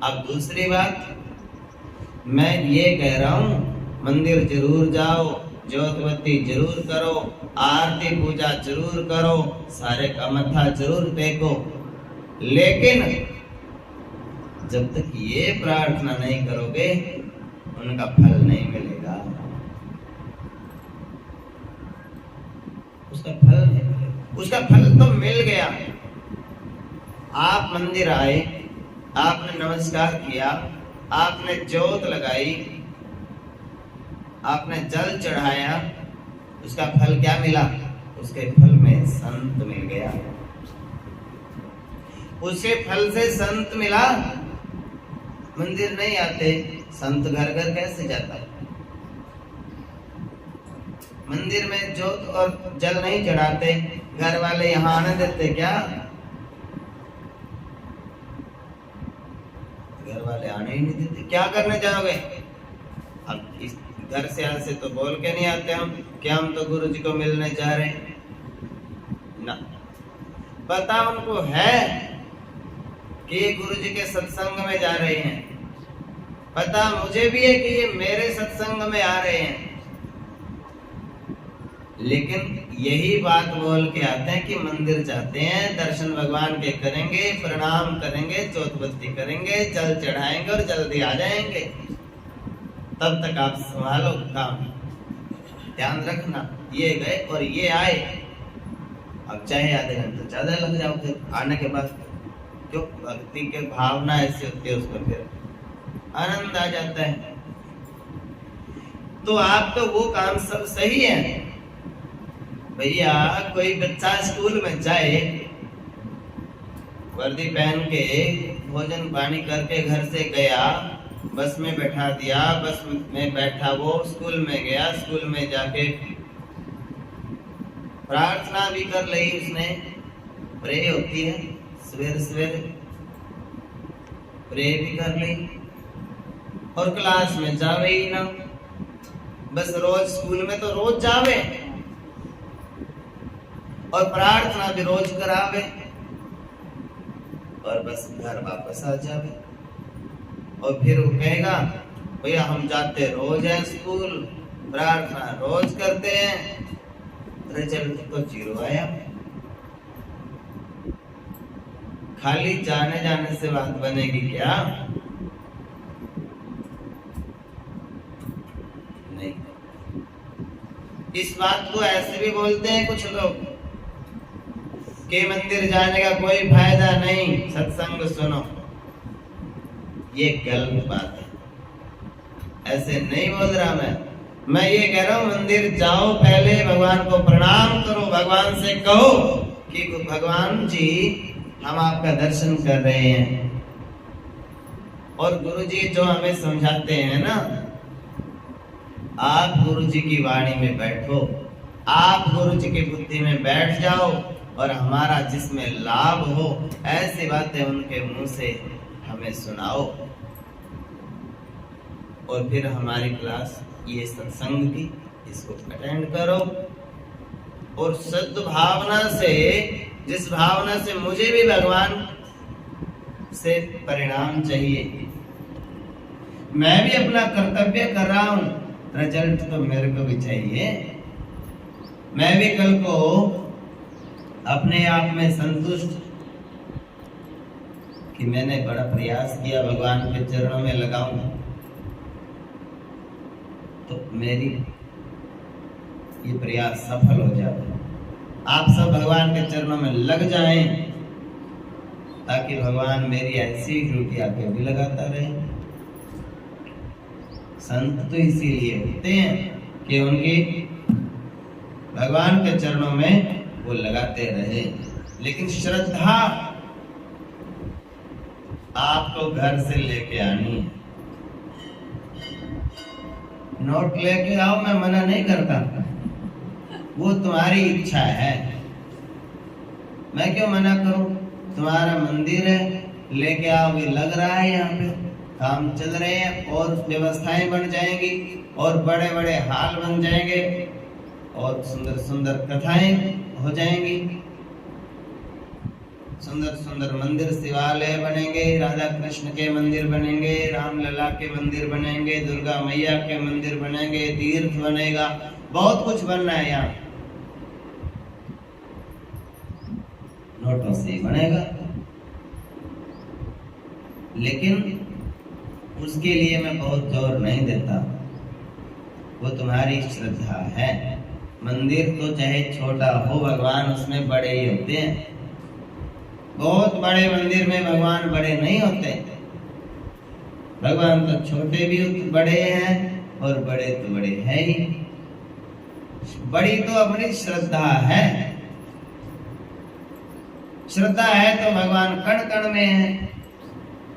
अब दूसरी बात, मैं ये कह रहा हूं, मंदिर जरूर जाओ, ज्योतिबत्ती जरूर करो, आरती पूजा जरूर करो, सारे का मत्था जरूर टेको, लेकिन जब तक ये प्रार्थना नहीं करोगे उनका फल नहीं मिलेगा। उसका फल नहीं मिलेगा। उसका फल तो मिल गया। आप मंदिर आए, आपने नमस्कार किया, आपने ज्योत लगाई, आपने जल चढ़ाया, उसका फल क्या मिला? उसके फल में संत मिल गया। उसके फल से संत मिला। मंदिर नहीं आते, संत घर घर कैसे जाता है? मंदिर में ज्योत और जल नहीं चढ़ाते, घर वाले यहाँ आने देते क्या? घर वाले आने ही नहीं देते। क्या करने जाओगे? अब इस घर से यहाँ से तो बोल के नहीं आते हम कि हम तो गुरु जी को मिलने जा रहे हैं ना। पता उनको है कि ये गुरु जी के सत्संग में जा रहे हैं, पता मुझे भी है कि ये मेरे सत्संग में आ रहे हैं, लेकिन यही बात बोल के आते हैं कि मंदिर जाते हैं, दर्शन भगवान के करेंगे, प्रणाम करेंगे, ज्योतिबत्ती करेंगे, जल चढ़ाएंगे और जल्दी आ जाएंगे। तब तक आप संभालो काम, ध्यान रखना। ये गए और ये आए, अब चाहे आधे घंटे ज्यादा लग जाओ, फिर आने के बाद क्यों भक्ति के भावना ऐसी होती है, उसमें फिर आनंद आ जाता है। तो आप तो वो काम सब सही है भैया। कोई बच्चा स्कूल में जाए, वर्दी पहन के, भोजन पानी करके घर से गया, बस में बैठा दिया, बस में बैठा, वो स्कूल में गया, स्कूल में जाके प्रार्थना भी कर ली उसने, प्रे होती है सवेरे सवेरे, प्रे भी कर ली, और क्लास में जावे ही ना। बस रोज स्कूल में तो रोज जावे और प्रार्थना भी रोज करावे, और बस घर वापस आ जावे। और फिर वो कहेगा भैया हम जाते रोज हैं स्कूल, प्रार्थना रोज करते हैं, रिजल्ट तो 0 आया। खाली जाने जाने से बात बनेगी क्या? नहीं। इस बात को ऐसे भी बोलते हैं कुछ लोग कि मंदिर जाने का कोई फायदा नहीं, सत्संग सुनो। ये गलत बात है, ऐसे नहीं बोल रहा मैं ये कह रहा हूं मंदिर जाओ, पहले भगवान को प्रणाम करो, भगवान से कहो कि भगवान जी हम आपका दर्शन कर रहे हैं। और गुरु जी जो हमें समझाते हैं ना, आप गुरु जी की वाणी में बैठो, आप गुरु जी की बुद्धि में बैठ जाओ और हमारा जिसमें लाभ हो ऐसी बातें उनके मुंह से हमें सुनाओ। और फिर हमारी क्लास ये सत्संग की, इसको अटेंड करो और शुद्ध भावना से, जिस भावना से मुझे भी भगवान से परिणाम चाहिए, मैं भी अपना कर्तव्य कर रहा हूं, रिजल्ट तो मेरे को भी चाहिए। मैं भी कल को अपने आप में संतुष्ट कि मैंने बड़ा प्रयास किया, भगवान के चरणों में लगाऊं, तो मेरी ये प्रयास सफल हो जाए। आप सब भगवान के चरणों में लग जाएं ताकि भगवान मेरी ऐसी ड्यूटी आगे भी लगाता रहे। संत तो इसीलिए होते हैं कि उनकी भगवान के चरणों में वो लगाते रहे। लेकिन श्रद्धा आपको घर से लेके आनी है। नोट लेके आओ, मैं मना नहीं करता, वो तुम्हारी इच्छा है, मैं क्यों मना करूं। तुम्हारा मंदिर है, लेके आओ, ये लग रहा है, यहाँ पे काम चल रहे हैं और व्यवस्थाएं बन जाएंगी और बड़े बड़े हाल बन जाएंगे और सुंदर सुंदर कथाएं हो जाएंगी, सुंदर सुंदर मंदिर शिवालय बनेंगे, राधा कृष्ण के मंदिर बनेंगे, रामलला के मंदिर बनेंगे, दुर्गा मैया के मंदिर बनेंगे, तीर्थ बनेगा, बहुत कुछ बनना है यहाँ। नोटों से ही बनेगा, लेकिन उसके लिए मैं बहुत जोर नहीं देता, वो तुम्हारी श्रद्धा है। मंदिर तो चाहे छोटा हो, भगवान उसमें बड़े ही होते हैं। बहुत बड़े मंदिर में भगवान बड़े नहीं होते, भगवान तो छोटे भी बड़े हैं और बड़े तो बड़े हैं ही। बड़ी तो अपनी श्रद्धा है, श्रद्धा है तो भगवान कण कण में है।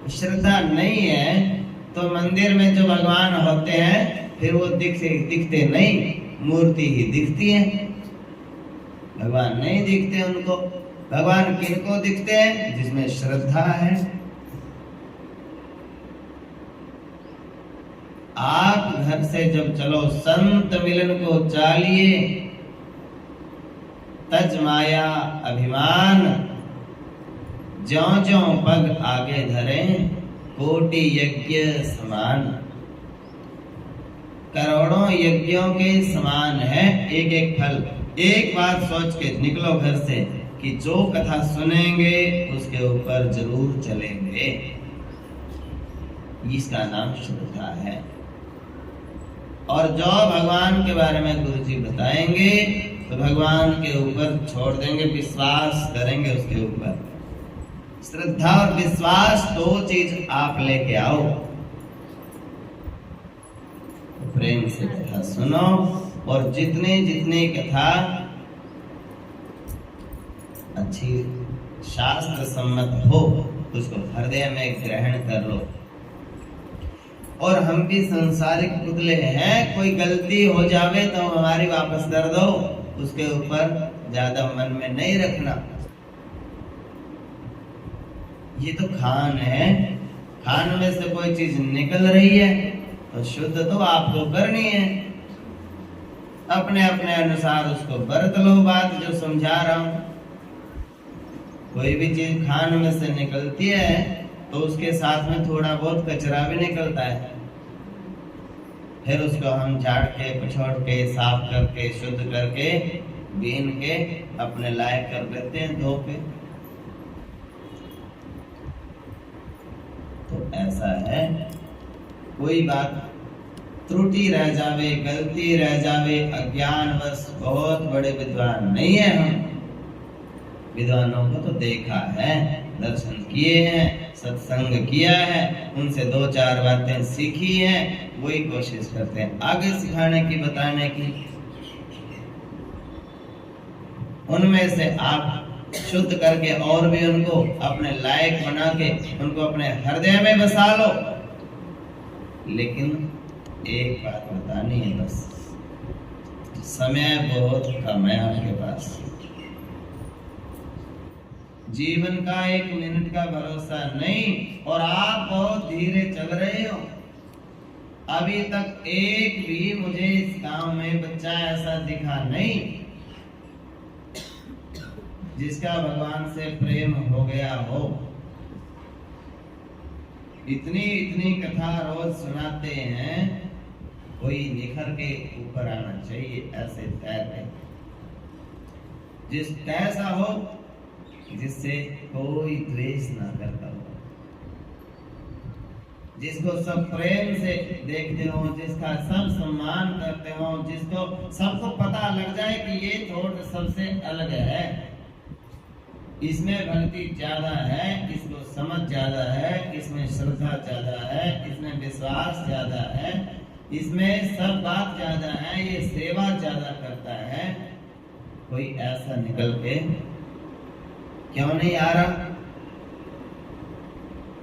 श्रद्धा नहीं है तो मंदिर में जो भगवान होते हैं फिर वो दिखते नहीं, मूर्ति ही दिखती है, भगवान नहीं दिखते उनको। भगवान किनको दिखते हैं? जिसमें श्रद्धा है। आप घर से जब चलो संत मिलन को चालिए, तज माया अभिमान, ज्यों ज्यों पग आगे धरें, कोटि यज्ञ समान। करोड़ों यज्ञों के समान है एक एक फल। एक बात सोच के निकलो घर से कि जो कथा सुनेंगे उसके ऊपर जरूर चलेंगे। इसका नाम श्रद्धा है। और जो भगवान के बारे में गुरु जी बताएंगे तो भगवान के ऊपर छोड़ देंगे, विश्वास करेंगे उसके ऊपर। श्रद्धा और विश्वास दो चीज आप लेके आओ। प्रेम से कथा सुनो और जितने जितने कथा अच्छी शास्त्र सम्मत हो उसको हृदय में ग्रहण कर लो। और हम भी संसारिक पुतले हैं, कोई गलती हो जावे तो हमारी वापस कर दो, उसके ऊपर ज्यादा मन में नहीं रखना। ये तो खान है, खान में से कोई चीज निकल रही है तो शुद्ध तो आपको करनी है। अपने अपने अनुसार उसको बरत लो। बात जो समझा रहा हूं, कोई भी चीज खान में से निकलती है तो उसके साथ में थोड़ा बहुत कचरा भी निकलता है। फिर उसको हम झाड़ के, पछोड़ के, साफ करके, शुद्ध करके, बीन के अपने लायक कर लेते हैं, धो के। तो ऐसा है, कोई बात त्रुटि रह जावे, गलती रह जावे, अज्ञानवश, बहुत बड़े विद्वान नहीं है हम। विद्वानों को तो देखा है, दर्शन किए हैं, सत्संग किया है, उनसे दो चार बातें सीखी हैं, वही कोशिश करते हैं आगे सिखाने की, बताने की। उनमें से आप शुद्ध करके और भी उनको अपने लायक बना के उनको अपने हृदय में बसा लो। लेकिन एक बात बतानी है बस, समय बहुत कम है आपके पास। जीवन का 1 मिनट का भरोसा नहीं, और आप बहुत धीरे चल रहे हो। अभी तक एक भी मुझे इस गांव में बच्चा ऐसा दिखा नहीं जिसका भगवान से प्रेम हो गया हो। इतनी इतनी कथा रोज सुनाते हैं, कोई निखर के ऊपर आना चाहिए, ऐसे तैर जिस ऐसा हो जिससे कोई द्वेष ना करता हो, जिसको सब प्रेम से देखते हो, जिसका सब सम्मान करते हो, जिसको सबको पता लग जाए कि ये थोड़ा सबसे अलग है, इसमें भक्ति ज्यादा है, इसको समझ ज्यादा है, इसमें श्रद्धा ज्यादा है, इसमें विश्वास ज्यादा है, इसमें सब बात ज्यादा है, ये सेवा ज्यादा करता है। कोई ऐसा निकल के क्यों नहीं आ रहा?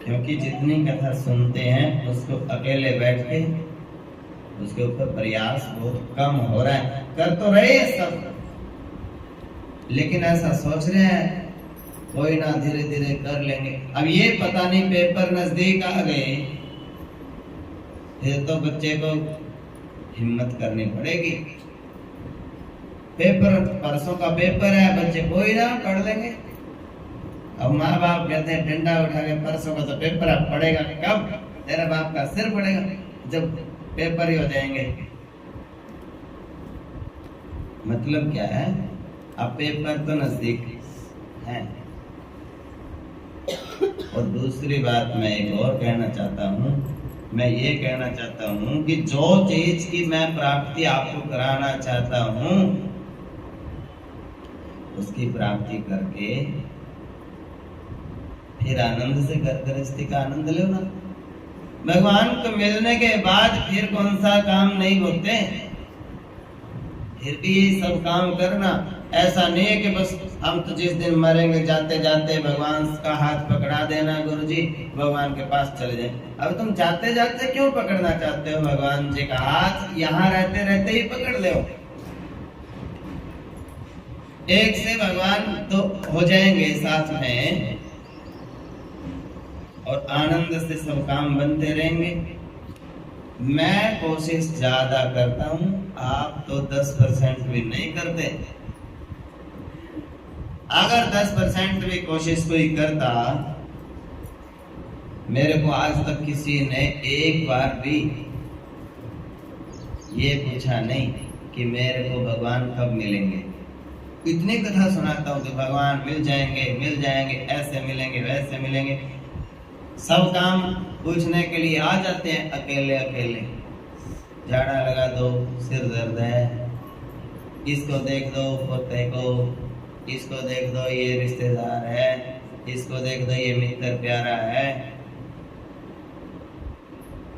क्योंकि जितनी कथा सुनते हैं उसको अकेले बैठ के उसके ऊपर प्रयास बहुत कम हो रहा है। कर तो रहे हैं सब, लेकिन ऐसा सोच रहे हैं कोई ना धीरे धीरे कर लेंगे। अब ये पता नहीं पेपर नजदीक आ गए, फिर तो बच्चे को हिम्मत करनी पड़ेगी। पेपर परसों का पेपर है, बच्चे कोई ना पढ़ लेंगे। अब माँ बाप कहते हैं डंडा उठा के परसों का तो पेपर अब पढ़ेगा कब? तेरा बाप का सिर पड़ेगा जब पेपर ही हो जाएंगे। मतलब क्या है? अब पेपर तो नजदीक है। और दूसरी बात मैं एक और कहना चाहता हूँ, मैं ये कहना चाहता हूँ कि जो चीज की मैं प्राप्ति आपको कराना चाहता हूँ उसकी प्राप्ति करके फिर आनंद से गृहस्थी का आनंद लो ना। भगवान को मिलने के बाद फिर कौन सा काम नहीं होते, फिर भी ये सब काम करना। ऐसा नहीं है कि बस हम तो जिस दिन मरेंगे जाते जाते भगवान का हाथ पकड़ा देना, गुरुजी भगवान के पास चले जाए। अब तुम जाते जाते क्यों पकड़ना चाहते हो भगवान जी का हाथ? यहाँ रहते रहते ही पकड़ ले। एक से भगवान तो हो जाएंगे साथ में, और आनंद से सब काम बनते रहेंगे। मैं कोशिश ज्यादा करता हूँ, आप तो 10% भी नहीं करते। अगर 10% भी कोशिश कोई करता, मेरे को आज तक किसी ने एक बार भी ये पूछा नहीं कि मेरे को भगवान कब मिलेंगे। इतनी कथा सुनाता हूँ कि भगवान मिल जाएंगे, ऐसे मिलेंगे वैसे मिलेंगे। सब काम पूछने के लिए आ जाते हैं अकेले अकेले। झाड़ा लगा दो, सिर दर्द है, इसको देख दो पोते को, इसको देख दो ये रिश्तेदार है, इसको देख दो ये मित्र प्यारा है।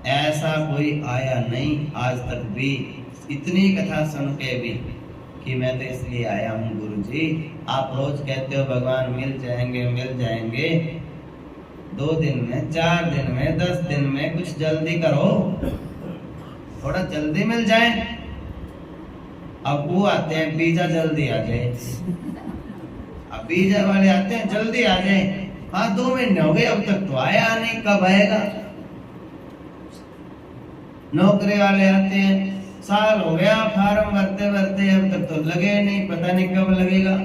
ऐसा कोई आया नहीं आज तक भी, इतनी कथा सुन के भी, कि मैं तो इसलिए आया हूँ गुरुजी। आप रोज कहते हो भगवान मिल जाएंगे। 2 दिन में, 4 दिन में, 10 दिन में कुछ जल्दी करो, थोड़ा जल्दी मिल जाए। अब वो आते हैं पिज्जा जल्दी आ जाए, अब पिज्जा वाले आते हैं जल्दी आ जाए। हाँ 2 महीने हो गए अब तक तो आया नहीं, कब आएगा? नौकरी वाले आते हैं, साल हो गया फार्म भरते भरते, अब तक तो लगे नहीं, पता नहीं कब लगेगा।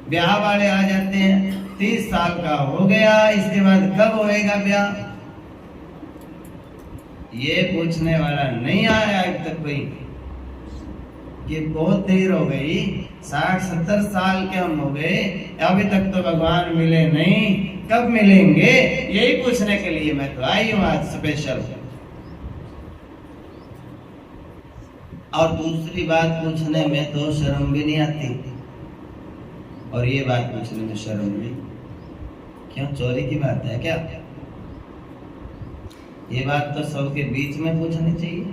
ब्याह वाले आ जाते हैं, 30 साल का हो गया, इसके बाद कब होएगा ब्याह? ये पूछने वाला नहीं आया अब तक कोई, कि बहुत देर हो गई, 60-70 साल के हम हो गए, अभी तक तो भगवान मिले नहीं, कब मिलेंगे? यही पूछने के लिए मैं तो आई हूँ आज स्पेशल। और दूसरी बात पूछने में तो शर्म भी नहीं आती, और ये बात पूछने में शर्म भी क्यों? चोरी की बात है क्या? ये बात तो सबके बीच में पूछनी चाहिए।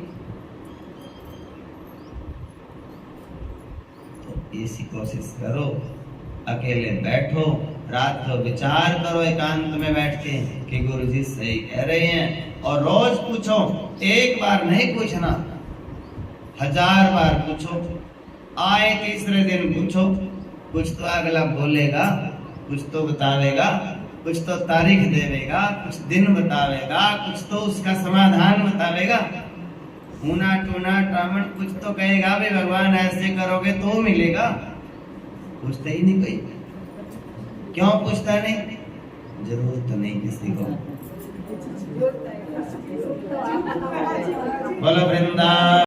तो ऐसी कोशिश करो, अकेले बैठो, रात को विचार करो एकांत में बैठ के कि गुरु जी सही कह रहे हैं, और रोज पूछो, एक बार नहीं पूछना, 1000 बार पूछो। आए तीसरे दिन पूछो, कुछ तो अगला बोलेगा, कुछ तो बतावेगा, कुछ तो तारीख देवेगा, कुछ दिन बतावेगा, कुछ तो उसका समाधान बतावेगा। ऊना टूना टामन कुछ तो कहेगा, भी भगवान ऐसे करोगे तो मिलेगा। पूछते ही नहीं कोई। क्यों पूछता नहीं? जरूरत नहीं किसी को। बोलो वृंदावन।